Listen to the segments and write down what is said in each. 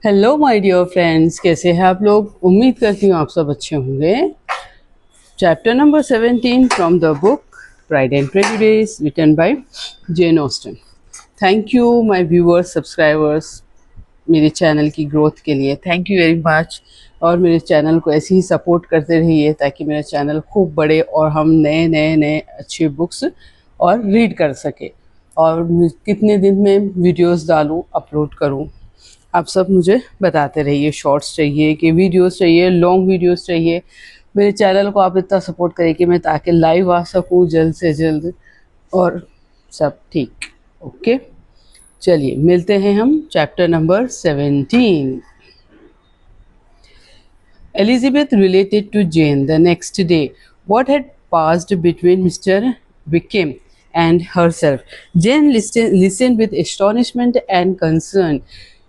Hello my dear friends, कैसे हैं आप लोग। उम्मीद करती हूँ आप सब अच्छे होंगे। Chapter number 17 from the book Pride and Prejudice written by Jane Austen. Thank you my viewers, subscribers, मेरे चैनल की ग्रोथ के लिए थैंक यू वेरी मच। और मेरे चैनल को ऐसे ही सपोर्ट करते रहिए ताकि मेरा चैनल खूब बढ़े और हम नए नए नए अच्छे बुक्स और रीड कर सके। और कितने दिन में वीडियोस डालूं, अपलोड करूं, आप सब मुझे बताते रहिए। शॉर्ट्स चाहिए कि वीडियोस चाहिए, लॉन्ग वीडियोस चाहिए। मेरे चैनल को आप इतना सपोर्ट करें कि मैं ताकि लाइव आ सकूं जल्द से जल्द और सब ठीक। ओके, चलिए मिलते हैं हम chapter number 17। Elizabeth related to Jane the next day what had passed between Mr. Wickham and herself. Jane listened with astonishment and concern.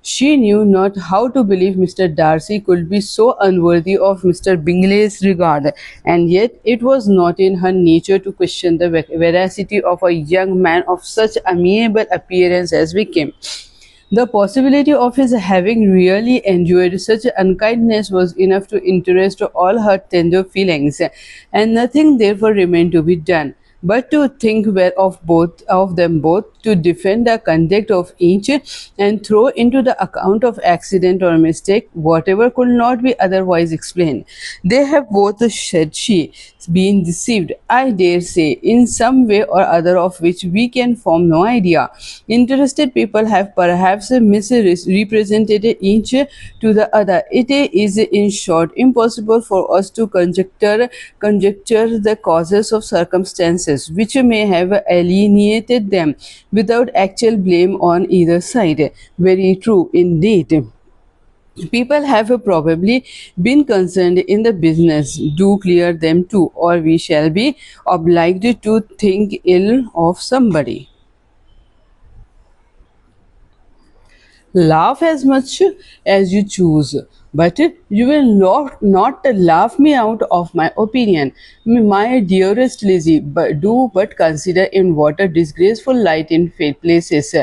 She knew not how to believe Mr. Darcy could be so unworthy of Mr. Bingley's regard, and yet it was not in her nature to question the veracity of a young man of such amiable appearance as Wickham. The possibility of his having really endured such unkindness was enough to interest all her tender feelings, and nothing therefore remained to be done but to think well of them both, to defend the conduct of each, and throw into the account of accident or mistake whatever could not be otherwise explained. They have both, said she, been deceived, I dare say, in some way or other of which we can form no idea. Interested people have perhaps misrepresented each to the other. It is, in short, impossible for us to conjecture the causes of circumstances which may have alienated them without actual blame on either side. Very true indeed. People have probably been concerned in the business. Do clear them too, or we shall be obliged to think ill of somebody. Laugh as much as you choose, but you will not laugh me out of my opinion. My dearest Lizzie, but consider in what a disgraceful light in fate places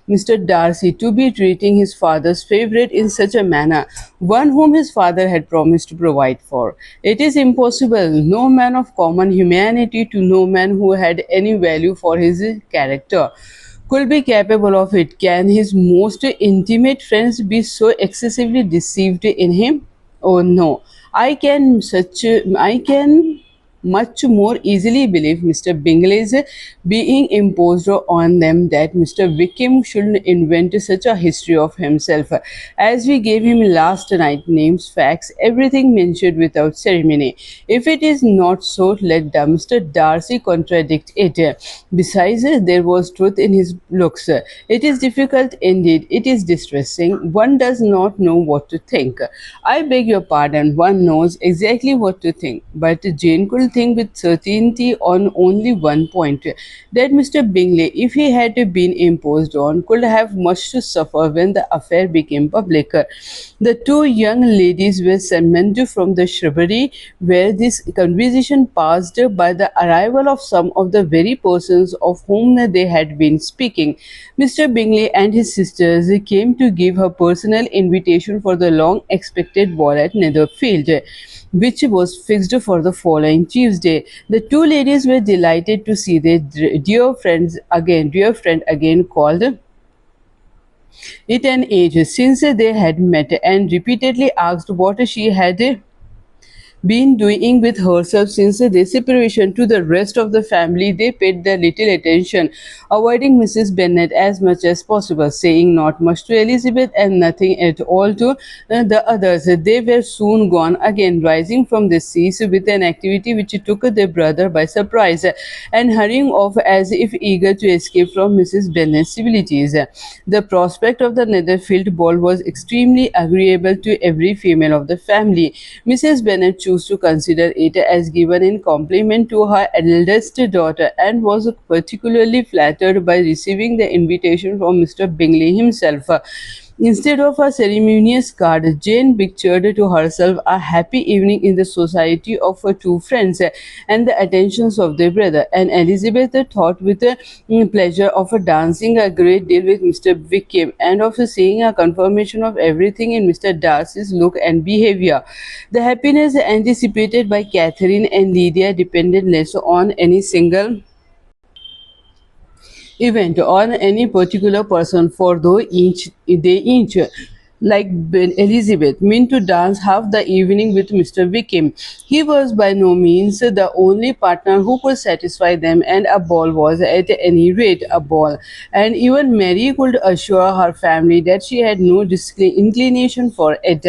Mr. Darcy to be treating his father's favourite in such a manner, one whom his father had promised to provide for. It is impossible, no man of common humanity to no man who had any value for his character could be capable of it. Can his most intimate friends be so excessively deceived in him? Oh no, I can much more easily believe Mr. Bingley's being imposed on them that Mr. Wickham should invent such a history of himself as we gave him last night, names, facts, everything mentioned without ceremony. If it is not so, let Mr. Darcy contradict it. Besides, there was truth in his looks. It is difficult indeed, it is distressing. One does not know what to think. I beg your pardon, one knows exactly what to think, but Jane could think with certainty on only one point, that Mr. Bingley, if he had been imposed on, could have much to suffer when the affair became public. The two young ladies were summoned from the shrubbery where this conversation passed by the arrival of some of the very persons of whom they had been speaking. Mr. Bingley and his sisters came to give her personal invitation for the long expected ball at Netherfield, which was fixed for the following Tuesday. The two ladies were delighted to see their dear friend again called it an age since they had met, and repeatedly asked what she had been doing with herself since their separation. To the rest of the family they paid their little attention, avoiding Mrs. Bennet as much as possible, saying not much to Elizabeth and nothing at all to the others. They were soon gone again, rising from the seats with an activity which took their brother by surprise, and hurrying off as if eager to escape from Mrs. Bennet's civilities. The prospect of the Netherfield ball was extremely agreeable to every female of the family. Mrs. Bennet chose to consider it as given in compliment to her eldest daughter, and was particularly flattered by receiving the invitation from Mr. Bingley himself. Instead of a ceremonious card, Jane pictured to herself a happy evening in the society of her two friends and the attentions of their brother. And Elizabeth thought with pleasure of dancing a great deal with Mr. Wickham and of seeing a confirmation of everything in Mr. Darcy's look and behavior. The happiness anticipated by Catherine and Lydia depended less on any single event on any particular person, for though each like Elizabeth meant to dance half the evening with Mr. Wickham. He was by no means the only partner who could satisfy them, and a ball was at any rate a ball. And even Mary could assure her family that she had no inclination for it.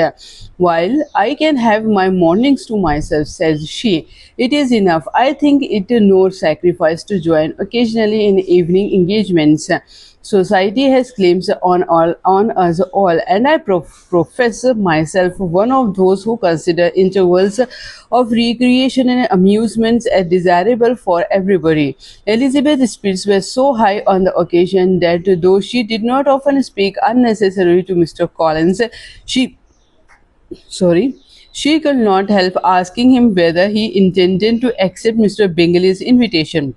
While I can have my mornings to myself, says she, it is enough. I think it no sacrifice to join occasionally in evening engagements. Society has claims on us all, and I profess myself one of those who consider intervals of recreation and amusements as desirable for everybody. Elizabeth's spirits were so high on the occasion that though she did not often speak unnecessarily to Mr. Collins, she sorry, she could not help asking him whether he intended to accept Mr. Bingley's invitation,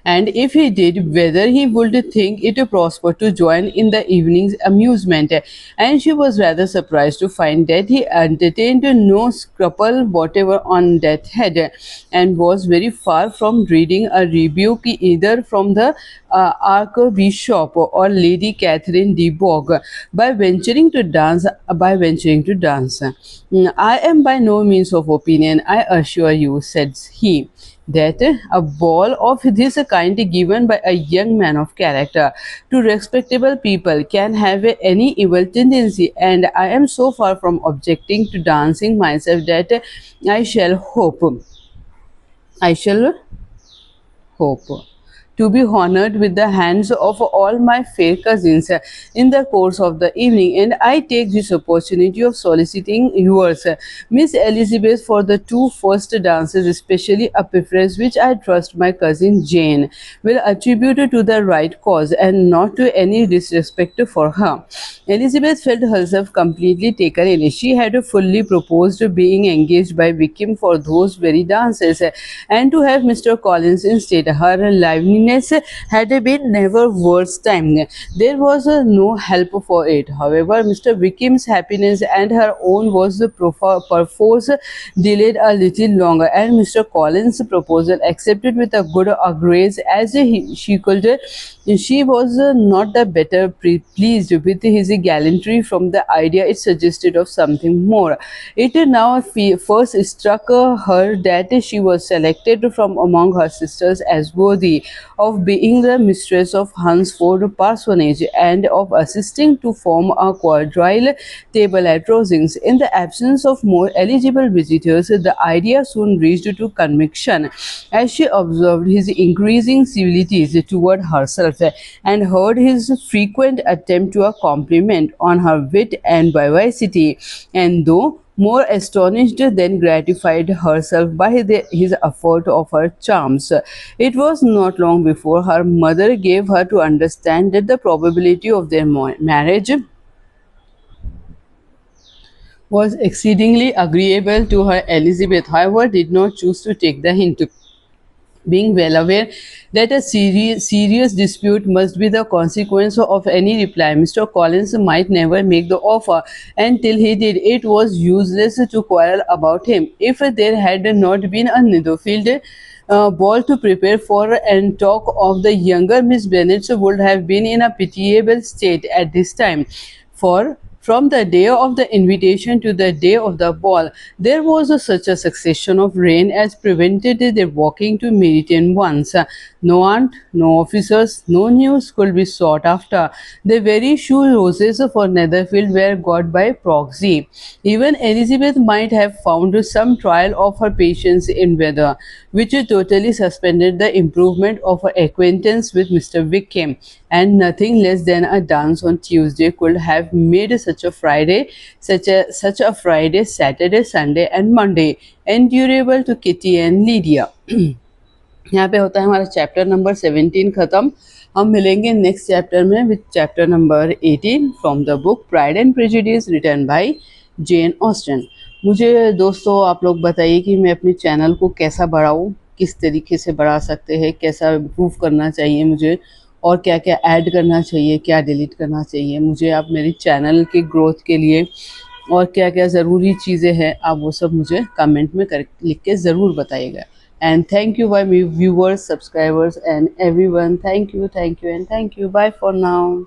and if he did, whether he would think it prosper to join in the evening's amusement. And she was rather surprised to find that he entertained no scruple whatever on that head, and was very far from dreading a rebuke either from the Archbishop or Lady Catherine de Bourgh by venturing to dance. I am by no means of opinion, I assure you, said he, that a ball of this kind given by a young man of character to respectable people can have any evil tendency, and I am so far from objecting to dancing myself that I shall hope I shall hope to be honored with the hands of all my fair cousins in the course of the evening, and I take this opportunity of soliciting yours, Miss Elizabeth, for the two first dances, especially a preference which I trust my cousin Jane will attribute to the right cause and not to any disrespect for her. Elizabeth felt herself completely taken in. She had fully proposed being engaged by Wickham for those very dances, and to have Mr. Collins instead. Her liveliness had been never worth time. There was no help for it. However, Mr. Wickham's happiness and her own was perforce delayed a little longer, and Mr. Collins' proposal accepted with a good grace as she could. She was not the better pleased with his gallantry from the idea it suggested of something more. It now first struck her that she was selected from among her sisters as worthy of being the mistress of Hunsford parsonage and of assisting to form a quadrille table at Rosings. In the absence of more eligible visitors, the idea soon reached to conviction as she observed his increasing civilities toward herself and heard his frequent attempt to a compliment on her wit and vivacity, and though more astonished than gratified herself by his effort of her charms. It was not long before her mother gave her to understand that the probability of their marriage was exceedingly agreeable to her. Elizabeth, however, did not choose to take the hint, being well aware that a serious dispute must be the consequence of any reply. Mr. Collins might never make the offer, and till he did, it was useless to quarrel about him. If there had not been a Netherfield ball to prepare for, and talk of the younger Miss Bennet would have been in a pitiable state at this time, for from the day of the invitation to the day of the ball, there was such a succession of rain as prevented their walking to Meryton once. No aunt, no officers, no news could be sought after. The very shoe roses for Netherfield were got by proxy. Even Elizabeth might have found some trial of her patience in weather, which totally suspended the improvement of her acquaintance with Mr. Wickham, and nothing less than a dance on Tuesday could have made such a Friday, Saturday, Sunday, and Monday endurable to Kitty and Lydia. यहाँ पे होता है हमारा chapter number 17 खत्म. हम मिलेंगे next chapter में with chapter number 18 from the book Pride and Prejudice written by Jane Austen. मुझे दोस्तों आप लोग बताइए कि मैं अपने चैनल को कैसा बढ़ाऊँ, किस तरीके से बढ़ा सकते हैं, कैसा इम्प्रूव करना चाहिए मुझे, और क्या क्या ऐड करना चाहिए, क्या डिलीट करना चाहिए मुझे। आप मेरे चैनल के ग्रोथ के लिए और क्या क्या ज़रूरी चीज़ें हैं आप वो सब मुझे कमेंट में कर लिख के ज़रूर बताइएगा। And thank you my viewers, subscribers and everyone. Thank you and thank you. Bye for now.